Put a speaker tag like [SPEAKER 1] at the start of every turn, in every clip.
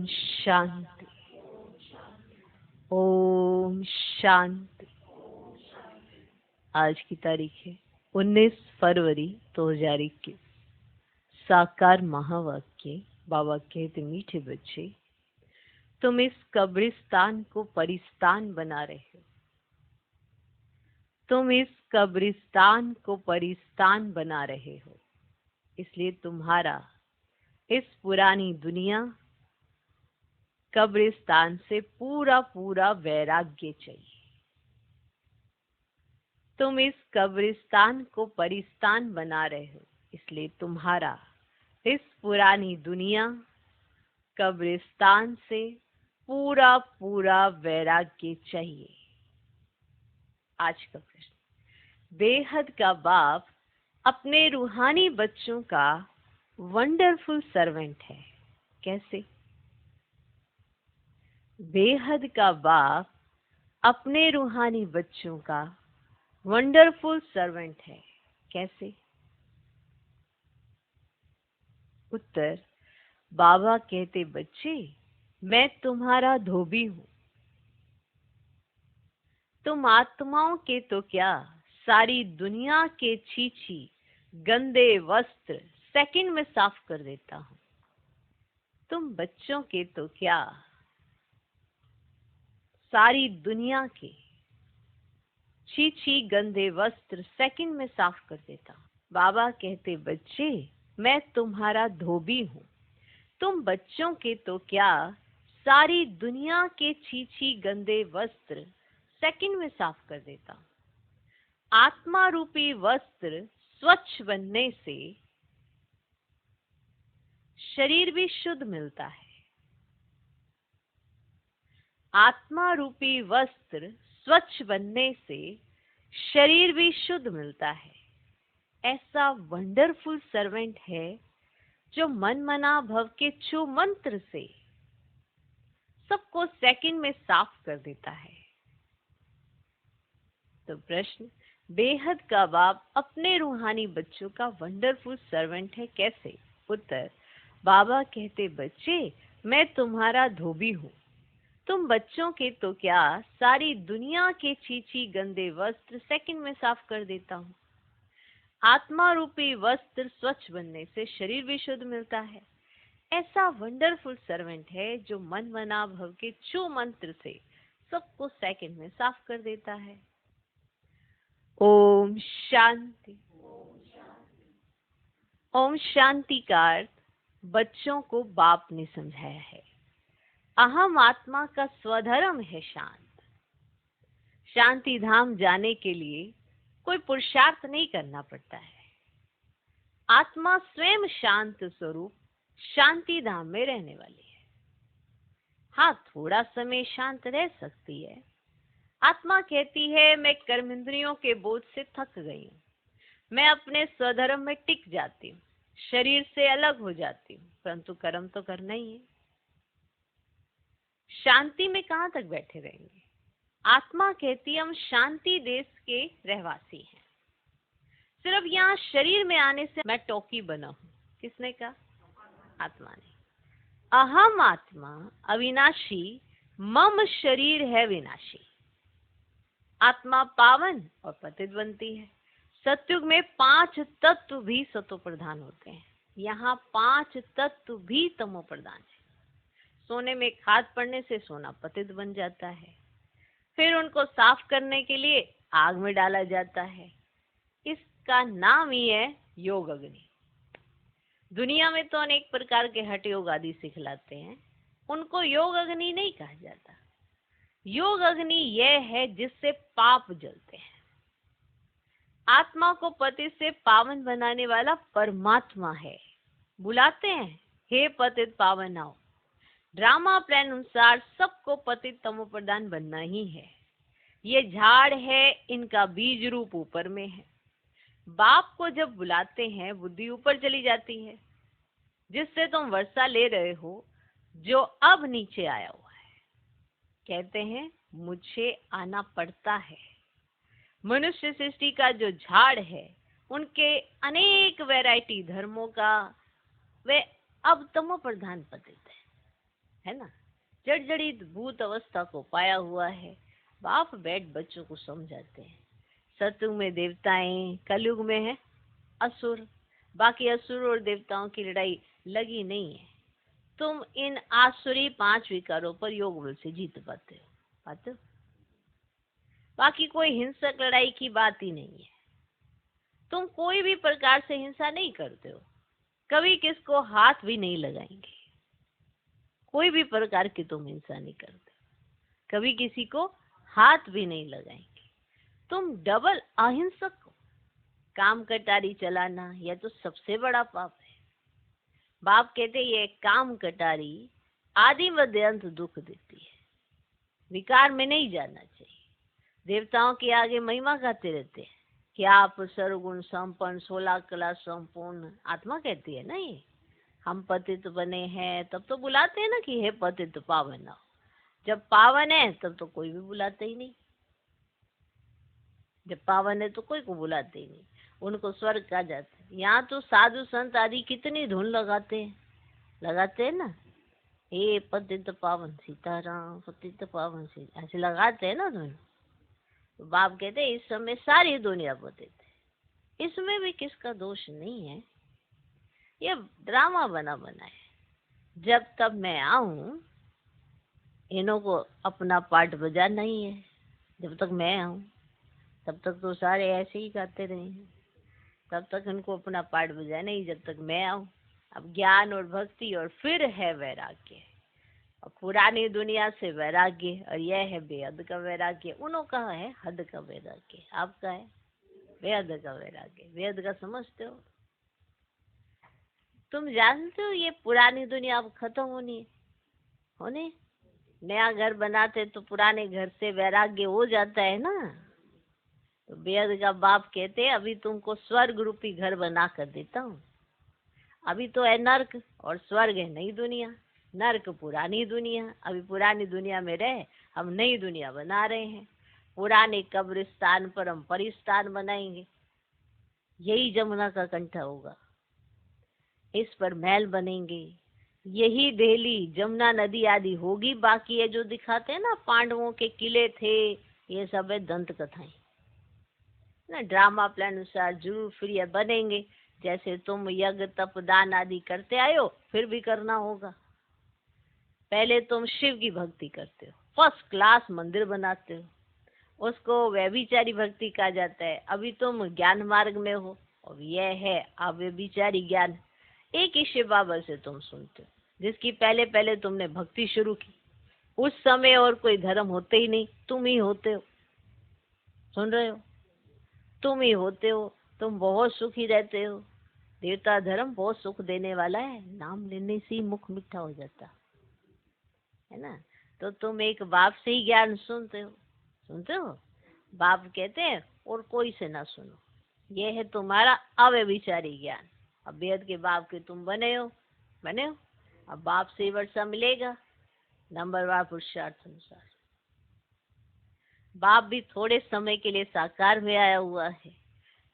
[SPEAKER 1] शांति। ओम शांति। आज की तारीख है 19 फरवरी 2021। साकार महावाक्य। बाबा कहते, मीठे बच्चे, तुम इस कब्रिस्तान को परिस्तान बना रहे हो। तुम इस कब्रिस्तान को परिस्तान बना रहे हो, इसलिए तुम्हारा इस पुरानी दुनिया कब्रिस्तान से पूरा पूरा वैराग्य चाहिए। तुम इस कब्रिस्तान को परिस्तान बना रहे हो, इसलिए तुम्हारा इस पुरानी दुनिया कब्रिस्तान से पूरा पूरा वैराग्य चाहिए। आज का प्रश्न, बेहद का बाप अपने रूहानी बच्चों का वंडरफुल सर्वेंट है, कैसे? बेहद का बाप अपने रूहानी बच्चों का वंडरफुल सर्वेंट है, कैसे? उत्तर, बाबा कहते, बच्चे, मैं तुम्हारा धोबी हूं। तुम आत्माओं के तो क्या, सारी दुनिया के छीछी गंदे वस्त्र सेकंड में साफ कर देता हूं। तुम बच्चों के तो क्या, सारी दुनिया के छीछी गंदे वस्त्र सेकंड में साफ कर देता हूं। बाबा कहते, बच्चे, मैं तुम्हारा धोबी हूं। तुम बच्चों के तो क्या, सारी दुनिया के छीछी गंदे वस्त्र सेकंड में साफ कर देता हूं। आत्मा रूपी वस्त्र स्वच्छ बनने से शरीर भी शुद्ध मिलता है। आत्मा रूपी वस्त्र स्वच्छ बनने से शरीर भी शुद्ध मिलता है। ऐसा वंडरफुल सर्वेंट है जो मन मना भव के छू मंत्र से सबको सेकंड में साफ कर देता है। तो प्रश्न, बेहद का बाप अपने रूहानी बच्चों का वंडरफुल सर्वेंट है, कैसे? उत्तर, बाबा कहते, बच्चे, मैं तुम्हारा धोबी हूं। तुम बच्चों के तो क्या, सारी दुनिया के छीछी गंदे वस्त्र सेकंड में साफ कर देता हूं। आत्मा रूपी वस्त्र स्वच्छ बनने से शरीर भी शुद्ध मिलता है। ऐसा वंडरफुल सर्वेंट है जो मन मना भव के छू मंत्र से सबको सेकंड में साफ कर देता है। ओम शांति। ओम शांति का अर्थ बच्चों को बाप ने समझाया है। अहम आत्मा का स्वधर्म है शांत। शांति धाम जाने के लिए कोई पुरुषार्थ नहीं करना पड़ता है। आत्मा स्वयं शांत स्वरूप शांति धाम में रहने वाली है। हाँ, थोड़ा समय शांत रह सकती है। आत्मा कहती है, मैं कर्मेंद्रियों के बोझ से थक गई हूँ। मैं अपने स्वधर्म में टिक जाती हूँ, शरीर से अलग हो जाती हूँ, परंतु कर्म तो करना ही है। शांति में कहाँ तक बैठे रहेंगे? आत्मा कहती है, हम शांति देश के रहवासी हैं। सिर्फ यहाँ शरीर में आने से मैं टोकी बना हूँ। किसने कहा? आत्मा ने। अहम आत्मा अविनाशी, मम शरीर है विनाशी। आत्मा पावन और पतित बनती है। सतयुग में 5 तत्व भी सतो प्रधान होते हैं, यहाँ 5 तत्व भी तमो प्रधान है। सोने में खाद पड़ने से सोना पतित बन जाता है, फिर उनको साफ करने के लिए आग में डाला जाता है। इसका नाम ही है योग अग्नि। दुनिया में तो अनेक प्रकार के हठ योग आदि सिखलाते हैं, उनको योग अग्नि नहीं कहा जाता। योग अग्नि यह है जिससे पाप जलते हैं। आत्मा को पतित से पावन बनाने वाला परमात्मा है। बुलाते हैं, हे पतित पावन आओ। ड्रामा प्लान अनुसार सबको पतित तमो प्रधान बनना ही है। ये झाड़ है, इनका बीज रूप ऊपर में है। बाप को जब बुलाते हैं, बुद्धि ऊपर चली जाती है, जिससे तुम वर्षा ले रहे हो, जो अब नीचे आया हुआ है। कहते हैं, मुझे आना पड़ता है। मनुष्य सृष्टि का जो झाड़ है, उनके अनेक वैरायटी धर्मों का, वे अब तमो प्रधान पतित है। है ना, जर्जरित भूत अवस्था को पाया हुआ है। बाप बैठ बच्चों को समझाते हैं। सतयुग में देवताएं, कलयुग में है असुर। बाकी असुर और देवताओं की लड़ाई लगी नहीं है। तुम इन आसुरी 5 विकारों पर योग बल से जीत पाते हो। बाकी कोई हिंसक लड़ाई की बात ही नहीं है। तुम कोई भी प्रकार से हिंसा नहीं करते हो, कभी किसको हाथ भी नहीं लगाएंगे। कोई भी प्रकार की तुम हिंसा नहीं करते, कभी किसी को हाथ भी नहीं लगाएंगे। तुम डबल अहिंसक हो। काम कटारी चलाना यह तो सबसे बड़ा पाप है। बाप कहते ये काम कटारी आदि मध्य अंत दुख देती है। विकार में नहीं जाना चाहिए। देवताओं के आगे महिमा गाते रहते हैं कि आप सर्वगुण संपन्न 16 कला संपूर्ण। आत्मा कहती है ना ये हम पतित बने हैं, तब तो बुलाते हैं ना कि हे पतित पावन हो। जब पावन है तब तो कोई भी बुलाते ही नहीं। जब पावन है तो कोई को बुलाते ही नहीं, उनको स्वर्ग कहा जाता है। यहाँ तो साधु संत आदि कितनी धुन लगाते हैं ना, हे पतित पावन सीताराम, पतित पावन सीता, ऐसे लगाते हैं ना धुन। तो बाप कहते हैं इस समय सारी दुनिया पतित है, इसमें भी किसका दोष नहीं है। ये ड्रामा बना है। जब तब मैं आऊं, इन्हों को अपना पार्ट बजाना ही है। जब तक मैं आऊं तब तक तो सारे ऐसे ही गाते रहे हैं, तब तक इनको अपना पार्ट बजाना ही, जब तक मैं आऊं। अब ज्ञान और भक्ति और फिर है वैराग्य, और पुरानी दुनिया से वैराग्य, और यह है बेहद का वैराग्य। उन्हों का है हद का वैराग्य, आपका है बेहद का वैराग्य। बेहद का समझते हो? तुम जानते हो ये पुरानी दुनिया अब खत्म होने नया घर बनाते तो पुराने घर से वैराग्य हो जाता है ना। तो बेहद का बाप कहते हैं अभी तुमको स्वर्ग रूपी घर बना कर देता हूँ। अभी तो है नर्क और स्वर्ग है नई दुनिया। नर्क पुरानी दुनिया, अभी पुरानी दुनिया में रहे, हम नई दुनिया बना रहे हैं। पुराने कब्रिस्तान पर हम परिस्तान बनाएंगे, यही जमुना का कंठा होगा। इस पर महल बनेंगे, यही देहली जमुना नदी आदि होगी। बाकी ये जो दिखाते हैं ना पांडवों के किले थे, ये सब है दंत कथाएं ना। ड्रामा प्लान अनुसार जरूर फिर ये बनेंगे। जैसे तुम यज्ञ तप दान आदि करते आए हो, फिर भी करना होगा। पहले तुम शिव की भक्ति करते हो, फर्स्ट क्लास मंदिर बनाते हो, उसको व्यभिचारी भक्ति कहा जाता है। अभी तुम ज्ञान मार्ग में हो, और यह है अव्यभिचारी ज्ञान। एक ही शिव बाबा से तुम सुनते हो, जिसकी पहले तुमने भक्ति शुरू की। उस समय और कोई धर्म होते ही नहीं, तुम ही होते हो। सुन रहे हो? तुम ही होते हो। तुम बहुत सुखी रहते हो। देवता धर्म बहुत सुख देने वाला है, नाम लेने से ही मुख मीठा हो जाता है ना। तो तुम एक बाप से ही ज्ञान सुनते हो। बाप कहते हैं और कोई से ना सुनो, ये है तुम्हारा अव्यभिचारी ज्ञान। अब बेहद के बाप के तुम बने हो। अब बाप से ही वर्षा मिलेगा नंबरवार पुरुषार्थ अनुसार। बाप भी थोड़े समय के लिए साकार में आया हुआ है।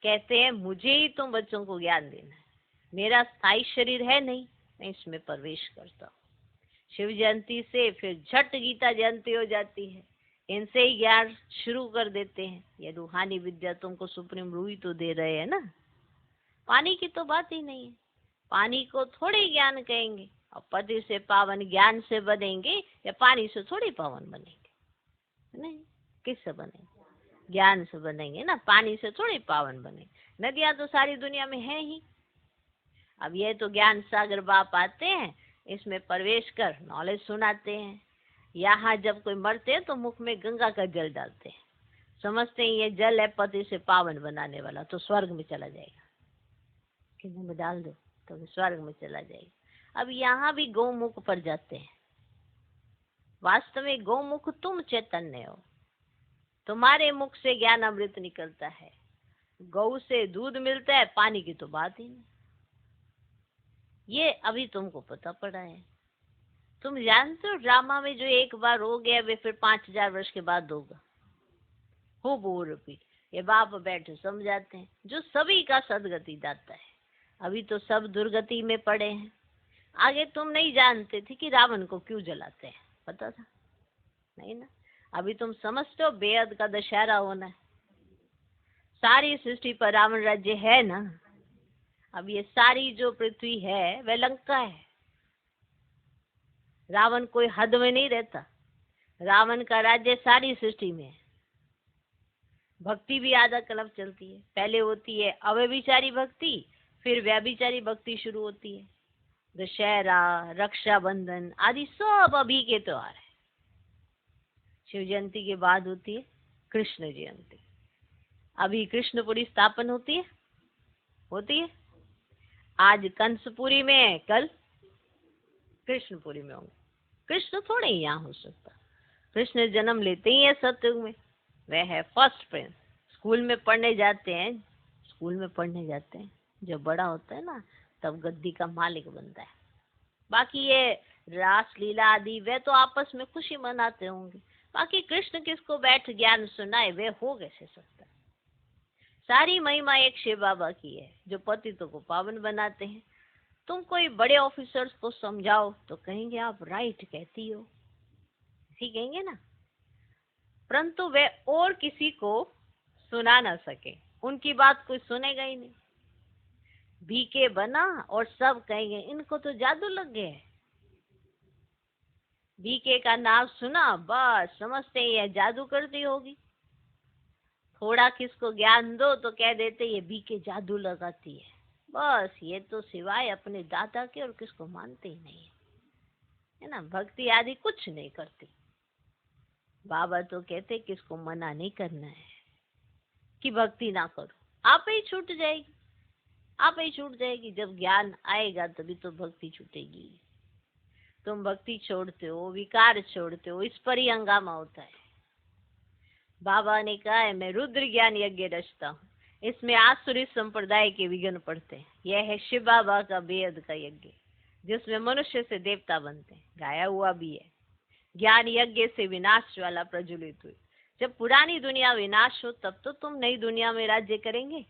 [SPEAKER 1] कहते हैं मुझे ही तुम बच्चों को ज्ञान देना है, मेरा स्थायी शरीर है नहीं, मैं इसमें प्रवेश करता हूँ। शिव जयंती से फिर झट गीता जयंती हो जाती है, इनसे ही ज्ञान शुरू कर देते हैं। ये रूहानी विद्या तुमको सुप्रीम रूही तो दे रहे हैं ना। पानी की तो बात ही नहीं है, पानी को थोड़े ज्ञान कहेंगे। और पति से पावन ज्ञान से बनेंगे, या पानी से थोड़ी पावन बनेंगे? नहीं, किससे बनेंगे? ज्ञान से बनेंगे ना, पानी से थोड़ी पावन बनेंगे। नदियां तो सारी दुनिया में है ही। अब ये तो ज्ञान सागर बाप आते हैं, इसमें प्रवेश कर नॉलेज सुनाते हैं। यहाँ जब कोई मरते हैं तो मुख में गंगा का जल डालते हैं, समझते हैं ये जल है पति से पावन बनाने वाला, तो स्वर्ग में चला जाएगा। किसी में डाल दो तो स्वर्ग में चला जाएगा। अब यहाँ भी गौमुख पर जाते हैं। वास्तव में गौमुख तुम चैतन्य हो, तुम्हारे मुख से ज्ञान अमृत निकलता है। गौ से दूध मिलता है, पानी की तो बात ही नहीं। ये अभी तुमको पता पड़ा है। तुम जानते हो ड्रामा में जो एक बार हो गया वे फिर 5000 वर्ष के बाद होगा। हो बोर भी ये बाप बैठे समझाते हैं, जो सभी का सदगति दाता है। अभी तो सब दुर्गति में पड़े हैं, आगे तुम नहीं जानते थे कि रावण को क्यों जलाते हैं, पता था नहीं ना। अभी तुम समझते हो बेअद का दशहरा होना है, सारी सृष्टि पर रावण राज्य है ना। अब ये सारी जो पृथ्वी है वह लंका है, रावण कोई हद में नहीं रहता, रावण का राज्य सारी सृष्टि में है। भक्ति भी आधा कलम चलती है, पहले होती है अव्यभिचारी भक्ति, फिर व्यभिचारी भक्ति शुरू होती है। दशहरा, रक्षाबंधन आदि सब अभी के त्योहार है। शिव जयंती के बाद होती है कृष्ण जयंती। अभी कृष्णपुरी स्थापन होती है। आज कंसपुरी में है, कल कृष्णपुरी में होंगे। कृष्ण थोड़े ही यहाँ हो सकता, कृष्ण जन्म लेते ही है सतयुग में, वह है फर्स्ट प्रिंस। स्कूल में पढ़ने जाते हैं, जब बड़ा होता है ना तब गद्दी का मालिक बनता है। बाकी ये रासलीला आदि वे तो आपस में खुशी मनाते होंगे, बाकी कृष्ण किसको बैठ ज्ञान सुनाए, वे हो कैसे सकता है। सारी महिमा एक शिव बाबा की है जो पतितों को पावन बनाते हैं। तुम कोई बड़े ऑफिसर्स को समझाओ तो कहेंगे आप राइट कहती हो, ठीक कहेंगे ना, परंतु वे और किसी को सुना ना सके, उनकी बात कोई सुनेगा ही नहीं। बीके बना और सब कहेंगे इनको तो जादू लग गया है। बीके का नाम सुना बस समझते ये जादू करती होगी। थोड़ा किसको ज्ञान दो तो कह देते ये बीके जादू लगाती है। बस ये तो सिवाय अपने दादा के और किसको मानते ही नहीं है ना, भक्ति आदि कुछ नहीं करती। बाबा तो कहते किसको मना नहीं करना है कि भक्ति ना करो, आप ही छूट जाएगी। जब ज्ञान आएगा तभी तो भक्ति छूटेगी। तुम भक्ति छोड़ते हो, विकार छोड़ते हो, इस पर ही हंगामा होता है। बाबा ने कहा है मैं रुद्र ज्ञान यज्ञ रचता हूँ, इसमें आसुरी संप्रदाय के विघ्न पड़ते हैं। यह है शिव बाबा का बेअद का यज्ञ जिसमें मनुष्य से देवता बनते हैं, गाया हुआ भी है। ज्ञान यज्ञ से विनाश ज्वाला प्रज्वलित हुई। जब पुरानी दुनिया विनाश हो तब तो तुम नई दुनिया में राज्य करेंगे।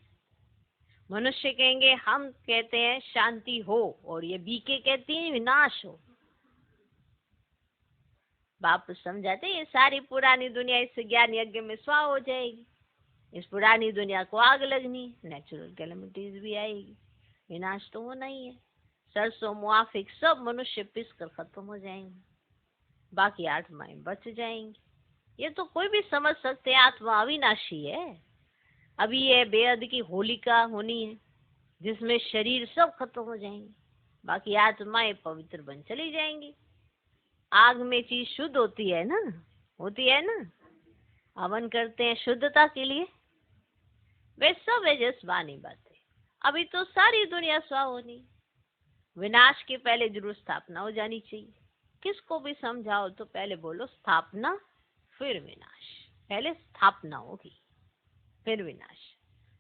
[SPEAKER 1] मनुष्य कहेंगे, हम कहते हैं शांति हो, और ये बीके कहती है विनाश हो। बाप समझाते ये सारी पुरानी दुनिया इस ज्ञान यज्ञ में स्वाह हो जाएगी। इस पुरानी दुनिया को आग लगनी, नेचुरल कैलेमिटीज भी आएगी, विनाश तो होना ही है। सरसों मुआफिक सब मनुष्य पिस कर खत्म हो जाएंगे, बाकी आत्माएं बच जाएंगी। ये तो कोई भी समझ सकते हैं, आत्मा अविनाशी है। अभी ये बेअद की होलिका होनी है जिसमें शरीर सब खत्म हो जाएंगे, बाकी आत्माएं पवित्र बन चली जाएंगी। आग में चीज शुद्ध होती है ना, हवन करते हैं शुद्धता के लिए, वे सब जज्बानी बातें। अभी तो सारी दुनिया स्वाह होनी, विनाश के पहले जरूर स्थापना हो जानी चाहिए। किसको भी समझाओ तो पहले बोलो स्थापना फिर विनाश। पहले स्थापना होगी फिर विनाश।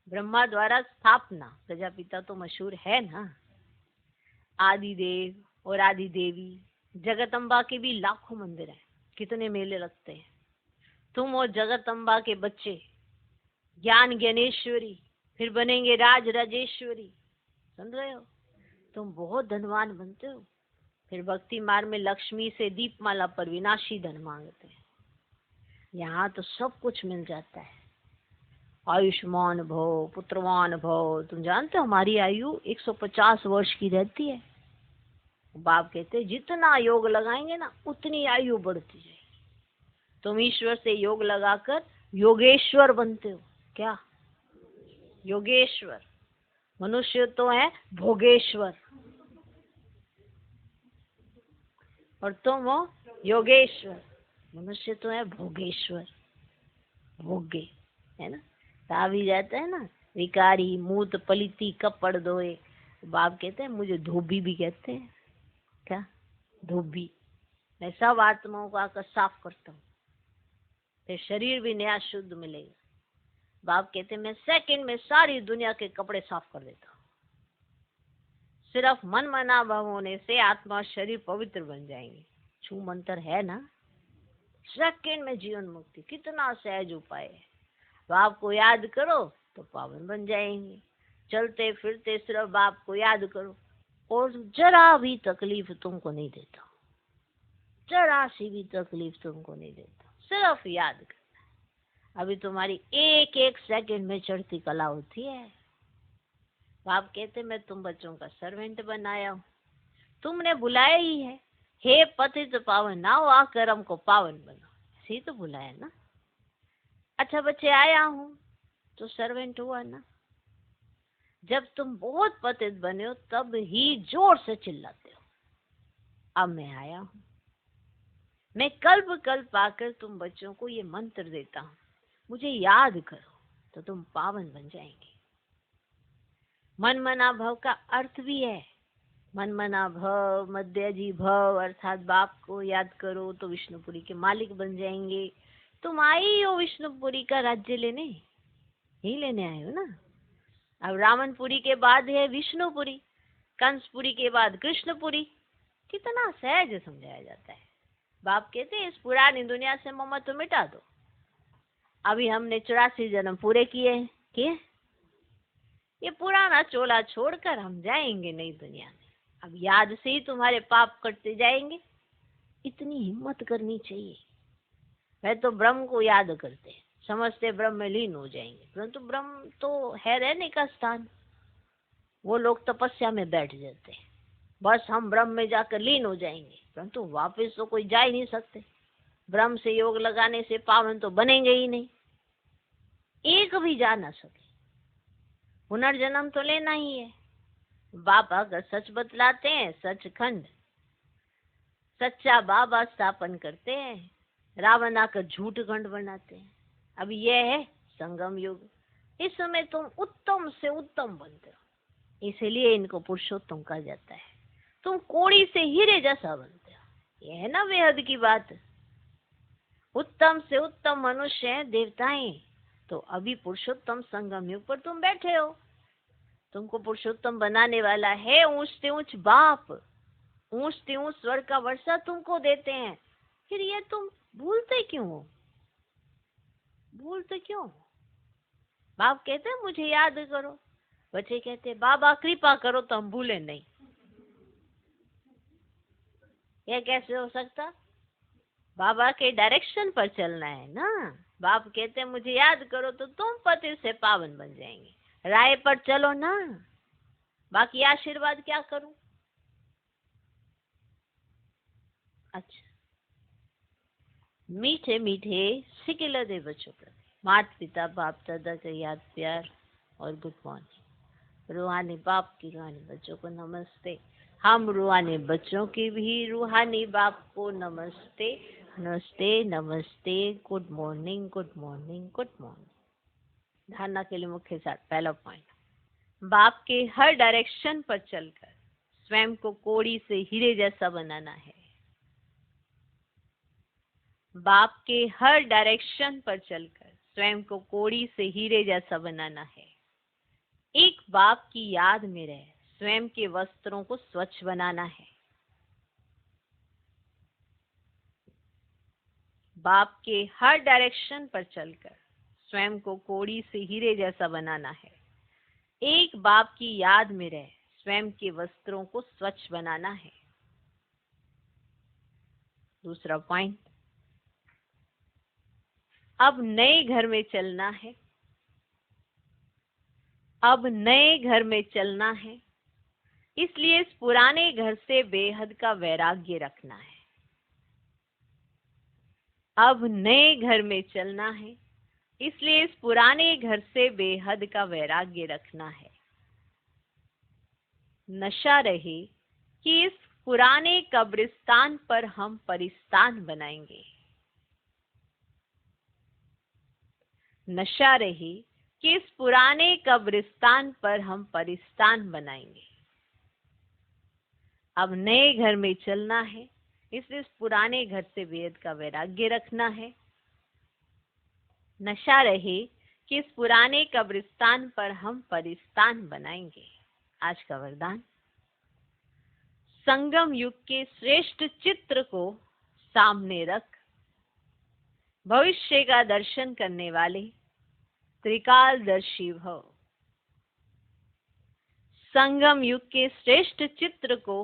[SPEAKER 1] ब्रह्मा द्वारा स्थापना, प्रजापिता तो मशहूर है ना, आदिदेव और आदि देवी, जगदम्बा के भी लाखों मंदिर हैं, कितने मेले लगते हैं। तुम और जगदम्बा के बच्चे ज्ञान ज्ञानेश्वरी, फिर बनेंगे राज राजेश्वरी, सुन रहे हो, तुम बहुत धनवान बनते हो। फिर भक्ति मार्ग में लक्ष्मी से दीपमाला पर विनाशी धन मांगते हैं। यहाँ तो सब कुछ मिल जाता है, आयुष्मान भव, पुत्रवान भव। तुम जानते हो हमारी आयु 150 वर्ष की रहती है। बाप कहते जितना योग लगाएंगे ना उतनी आयु बढ़ती जाएगी। तुम ईश्वर से योग लगाकर योगेश्वर बनते हो। क्या योगेश्वर? मनुष्य तो है भोगेश्वर और तुम हो योगेश्वर। मनुष्य तो है भोगेश्वर, भोगे है ना। कहा भी जाता है ना, विकारी मूत पलिती कपड़ धोए। बाप कहते हैं मुझे धोबी भी कहते हैं। क्या धोबी? मैं सब आत्माओं को आकर साफ करता हूँ, फिर शरीर भी नया शुद्ध मिलेगा। बाप कहते हैं मैं सेकंड में सारी दुनिया के कपड़े साफ कर देता हूँ। सिर्फ मन मना भाव होने से आत्मा शरीर पवित्र बन जाएंगे। छू मंत्र है ना, सेकंड में जीवन मुक्ति। कितना सहज उपाय है। बाप को याद करो तो पावन बन जाएंगे। चलते फिरते सिर्फ बाप को याद करो, और जरा भी तकलीफ तुमको नहीं देता, जरा सी भी तकलीफ तुमको नहीं देता। सिर्फ याद करना है। अभी तुम्हारी एक एक सेकंड में चढ़ती कला होती है। बाप कहते मैं तुम बच्चों का सर्वेंट बनाया हूँ, तुमने बुलाया ही है, हे पतित पावन नाओ आकर हमको पावन बनो, ऐसे ही तो बुलाया ना। अच्छा बच्चे आया हूँ तो सर्वेंट हुआ ना। जब तुम बहुत पतित बने हो तब ही जोर से चिल्लाते हो, अब मैं आया हूँ, मैं कल्प कल्प आकर तुम बच्चों को ये मंत्र देता हूँ, मुझे याद करो तो तुम पावन बन जाएंगे। मन मना भव का अर्थ भी है, मन मना भव, मध्यजी भव, अर्थात बाप को याद करो तो विष्णुपुरी के मालिक बन जाएंगे। तुम आई हो विष्णुपुरी का राज्य लेने, ही लेने आए हो ना। अब रावणपुरी के बाद है विष्णुपुरी, कंसपुरी के बाद कृष्णपुरी। कितना सहज समझाया जाता है। बाप कहते हैं इस पुरानी दुनिया से ममत्व मिटा दो। अभी हमने 84 जन्म पूरे किए, ये पुराना चोला छोड़कर हम जाएंगे नई दुनिया में। अब याद से ही तुम्हारे पाप कटते जाएंगे। इतनी हिम्मत करनी चाहिए। वह तो ब्रह्म को याद करते हैं, समझते ब्रह्म में लीन हो जाएंगे, परंतु ब्रह्म तो है रहने का स्थान। वो लोग तपस्या में बैठ जाते हैं, बस हम ब्रह्म में जाकर लीन हो जाएंगे, परंतु वापस तो कोई जा ही नहीं सकते। ब्रह्म से योग लगाने से पावन तो बनेंगे ही नहीं, एक भी जा ना सके। पुनर्जन्म तो लेना ही है। बाबा अगर सच बतलाते हैं, सचखंड सच्चा बाबा स्थापन करते हैं, रावण आकर झूठ खंड बनाते हैं। अब यह है संगम युग। इस समय तुम उत्तम से उत्तम बनते हो, इसलिए इनको पुरुषोत्तम कहा जाता है। तुम कोड़ी से हीरे जैसा बनते हो, यह है ना बेहद की बात। उत्तम से उत्तम मनुष्य हैं देवताएं, तो अभी पुरुषोत्तम संगम युग पर तुम बैठे हो। तुमको पुरुषोत्तम बनाने वाला है ऊंच से ऊंच बाप, ऊंच से ऊंच स्वर्ग का वर्षा तुमको देते हैं। फिर ये तुम भूलते क्यों हो? भूलते क्यों? बाप कहते हैं मुझे याद करो, बच्चे कहते बाबा कृपा करो तो हम भूले नहीं। यह कैसे हो सकता? बाबा के डायरेक्शन पर चलना है ना। बाप कहते हैं मुझे याद करो तो तुम पति से पावन बन जाएंगे। राय पर चलो ना, बाकी आशीर्वाद क्या करूं? अच्छा, मीठे मीठे सिकिला दे बच्चों पर माता पिता बाप दादा का याद प्यार और गुड मॉर्निंग। रूहानी बाप की रूहानी बच्चों को नमस्ते। हम रूहानी बच्चों की भी रूहानी बाप को नमस्ते नमस्ते नमस्ते। Good morning good morning good morning. धारणा के लिए मुख्य साथ पहला पॉइंट, बाप के हर डायरेक्शन पर चलकर स्वयं को कोड़ी से हीरे जैसा बनाना है। बाप के हर डायरेक्शन पर चलकर स्वयं को कोड़ी से हीरे जैसा बनाना है। एक बाप की याद में रह स्वयं के वस्त्रों को स्वच्छ बनाना है। बाप के हर डायरेक्शन पर चलकर स्वयं को कोड़ी से हीरे जैसा बनाना है। एक बाप की याद में रह स्वयं के वस्त्रों को स्वच्छ बनाना है। दूसरा पॉइंट, अब नए घर में चलना है। अब नए घर में चलना है, इसलिए इस पुराने घर से बेहद का वैराग्य रखना है। अब नए घर में चलना है, इसलिए इस पुराने घर से बेहद का वैराग्य रखना है। नशा रहे कि इस पुराने कब्रिस्तान पर हम परिस्तान बनाएंगे। नशा रहे कि इस पुराने कब्रिस्तान पर हम परिस्तान बनाएंगे। अब नए घर में चलना है, इसलिए इस पुराने घर से बेहद का वैराग्य रखना है। नशा रहे कि इस पुराने कब्रिस्तान पर हम परिस्तान बनाएंगे। आज का वरदान, संगम युग के श्रेष्ठ चित्र को सामने रख भविष्य का दर्शन करने वाले त्रिकालदर्शी भव। संगम युग के श्रेष्ठ चित्र को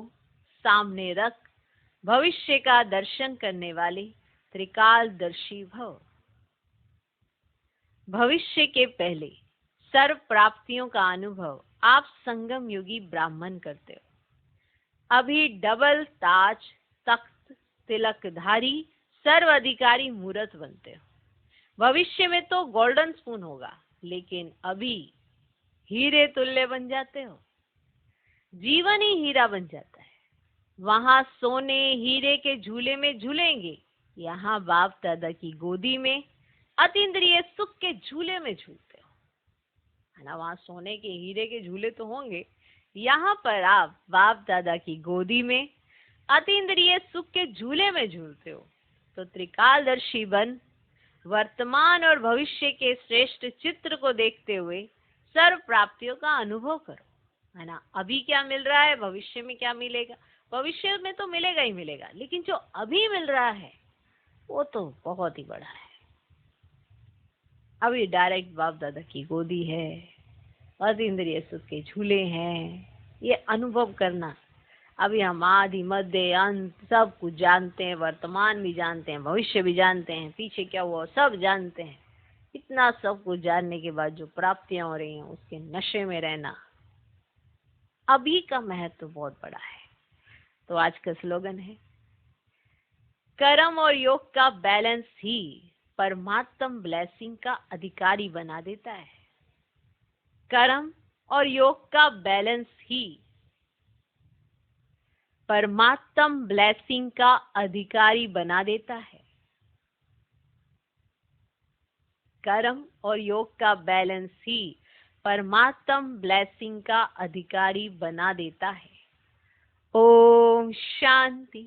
[SPEAKER 1] सामने रख भविष्य का दर्शन करने वाले त्रिकालदर्शी भव। भविष्य के पहले सर्व प्राप्तियों का अनुभव आप संगम युगी ब्राह्मण करते हो। अभी डबल ताज तख्त तिलकधारी सर्व अधिकारी मूर्त बनते हो। भविष्य में तो गोल्डन स्पून होगा, लेकिन अभी हीरे तुल्य बन जाते हो। जीवन ही हीरा बन जाता है। वहां सोने हीरे के झूले में झूलेंगे, यहाँ बाप दादा की गोदी में अतीन्द्रिय सुख के झूले में झूलते हो, है ना। वहां सोने के हीरे के झूले तो होंगे, यहाँ पर आप बाप दादा की गोदी में अतीन्द्रिय सुख के झूले में झूलते हो। तो त्रिकालदर्शी बन वर्तमान और भविष्य के श्रेष्ठ चित्र को देखते हुए सर्व प्राप्तियों का अनुभव करो, है ना। अभी क्या मिल रहा है, भविष्य में क्या मिलेगा। भविष्य में तो मिलेगा ही मिलेगा, लेकिन जो अभी मिल रहा है वो तो बहुत ही बड़ा है। अभी डायरेक्ट बाप दादा की गोदी है, अतीन्द्रिय सुख के झूले हैं, ये अनुभव करना। अभी हम आदि मध्य अंत सब कुछ जानते हैं, वर्तमान भी जानते हैं, भविष्य भी जानते हैं, पीछे क्या हुआ सब जानते हैं। इतना सब कुछ जानने के बाद जो प्राप्तियां हो रही हैं उसके नशे में रहना, अभी का महत्व तो बहुत बड़ा है। तो आज का स्लोगन है, कर्म और योग का बैलेंस ही परमात्म ब्लेसिंग का अधिकारी बना देता है। कर्म और योग का बैलेंस ही परमात्म ब्लेसिंग का अधिकारी बना देता है। कर्म और योग का बैलेंस ही परमात्म ब्लेसिंग का अधिकारी बना देता है। ओम शांति।